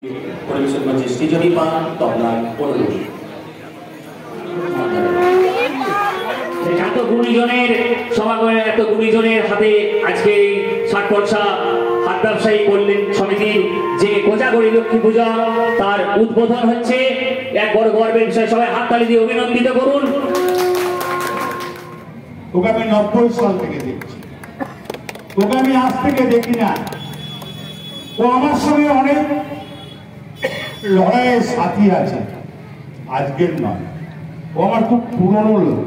পরিবেশন করছে সৃজনী পান তবলা অনুরোধ। এত গুণীজনের সমাগমে এত গুণীজনের হাতে আজকে এই ষাটপলসা হাট ব্যবসায়ী কল্যাণ সমিতির যে কোজাগরী লক্ষ্মী পূজা তার উদ্বোধন হচ্ছে। এক বড় গর্বের বিষয়, সবাই হাততালি দিয়ে অভিনন্দিত করুন। তোকে আমি 90 সাল থেকে দেখছি, তোকে আমি আজ থেকে দেখি না। ও আমার সঙ্গে অনেক লড়াইয়ের সাথী আছে, আজকের নয়। ও আমার খুব পুরনো লোক।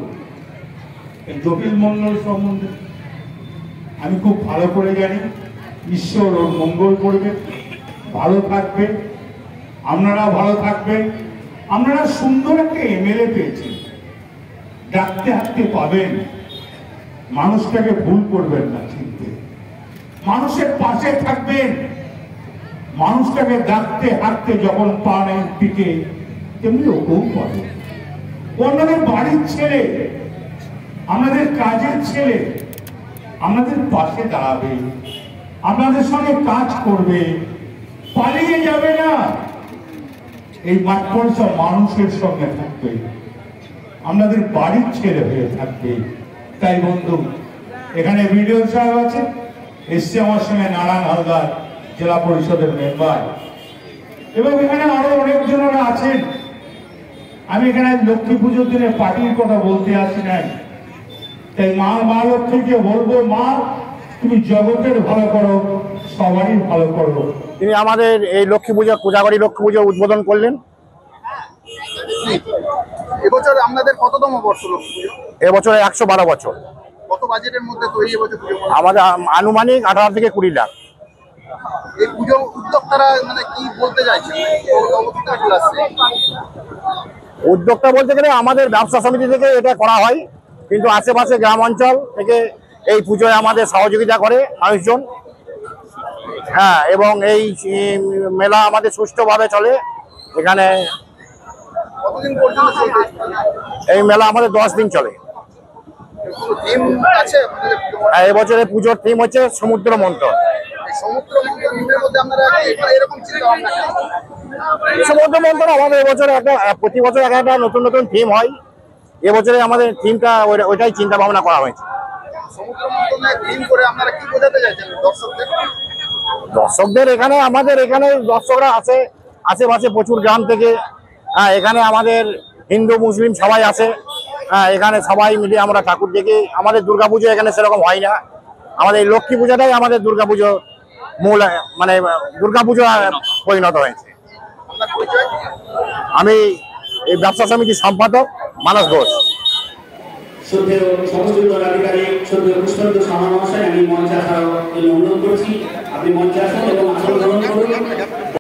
জটিল মন্ডল সম্বন্ধে আমি খুব ভালো করে জানি। ঈশ্বর ওর মঙ্গল করবে, ভালো থাকবে, আপনারা ভালো থাকবেন। আপনারা সুন্দর একটা এমএলএ পেয়েছেন, ডাকতে হাঁটতে পাবেন। মানুষটাকে ভুল করবেন না, চিনতে মানুষের পাশে থাকবেন। মানুষটাকে ডাকতে হাঁটতে যখন পান এমপিকে, তেমনি ওকেও পাবে। অন্যদের বাড়ির ছেলে, আমাদের কাজের ছেলে, আমাদের পাশে দাঁড়াবে, আপনাদের সঙ্গে কাজ করবে, পালিয়ে যাবে না। এই মাঠপলসা মানুষের সঙ্গে থাকবে, আমাদের বাড়ির ছেলে হয়ে থাকবে। তাই বন্ধু, এখানে বিডিও সাহেব আছে, এসছে আমার সঙ্গে নারায়ণ হালদার, জেলা পরিষদের মেম্বার, এবং এখানে আরো অনেকজনেরা আছেন। আমি এখানে লক্ষ্মী পুজোর দিনে পার্টির কথা বলতে আসি নাই। তাই মা লক্ষ্মীকে বলবো, মা তুমি জগতের ভালো করো, সবারই ভালো করো। তিনি আমাদের এই লক্ষ্মী পূজা, কোজাগরী লক্ষ্মী পুজো উদ্বোধন করলেন। এবছর আপনাদের কততম বর্ষ লক্ষ্মী পুজো? এবছরে 112 বছর। কত বাজেটের মধ্যে তৈরি এবছর পুজো? আমাদের আনুমানিক 18 থেকে 20 লাখ। এই পুজো উদ্যোক্তারা মানে কি বলতে চাইছেন? উদ্যোক্তা বলতে গেলে আমাদের ব্যবসা সমিতি থেকে এটা করা হয়, কিন্তু আশেপাশে গ্রাম অঞ্চল থেকে এই পুজোয় আমাদের সহযোগিতা করে মানুষজন। হ্যাঁ, এবং এই মেলা আমাদের সুষ্ঠুভাবে চলে। এখানে কতদিন পর্যন্ত চলবে এই মেলা? আমাদের 10 দিন চলে। এবছরের পুজোর থিম হচ্ছে সমুদ্র মন্থন। সমুদ্র মন্থনের মধ্যে আপনারা এরকম চিন্তা ভাবনা কেন? সমুদ্র মন্থন আমাদের এবছরে প্রতি বছর একটা নতুন নতুন থিম হয়। এবছরে আমাদের থিমটা ওইটাই চিন্তা ভাবনা করা হয়েছে। সমুদ্র মন্থনের থিম করে আপনারা কি বোঝাতে চাইছেন দর্শকদের? এখানে আমাদের এখানে দর্শকরা আছে আশেপাশে প্রচুর গ্রাম থেকে। হ্যাঁ, এখানে আমাদের হিন্দু মুসলিম সবাই আছে। হ্যাঁ, এখানে সবাই মিলে আমরা ঠাকুর দেখি। আমাদের দুর্গাপুজো এখানে সেরকম হয় না, আমাদের এই লক্ষ্মী পূজাটাই আমাদের দুর্গাপুজো মূল, মানে দুর্গাপুজো পরিণত হয়েছে। আমি এই ব্যবসা সমিতির সম্পাদক মানস ঘোষ। শ্রদ্ধেয় সমস্ত আধিকারিক, শ্রদ্ধেয় পুষ্পেন্দু সাহা মহাশয়, আমি মঞ্চে আসার অনুরোধ করছি। আপনি মঞ্চে আসুন এবং আসন গ্রহণ করুন।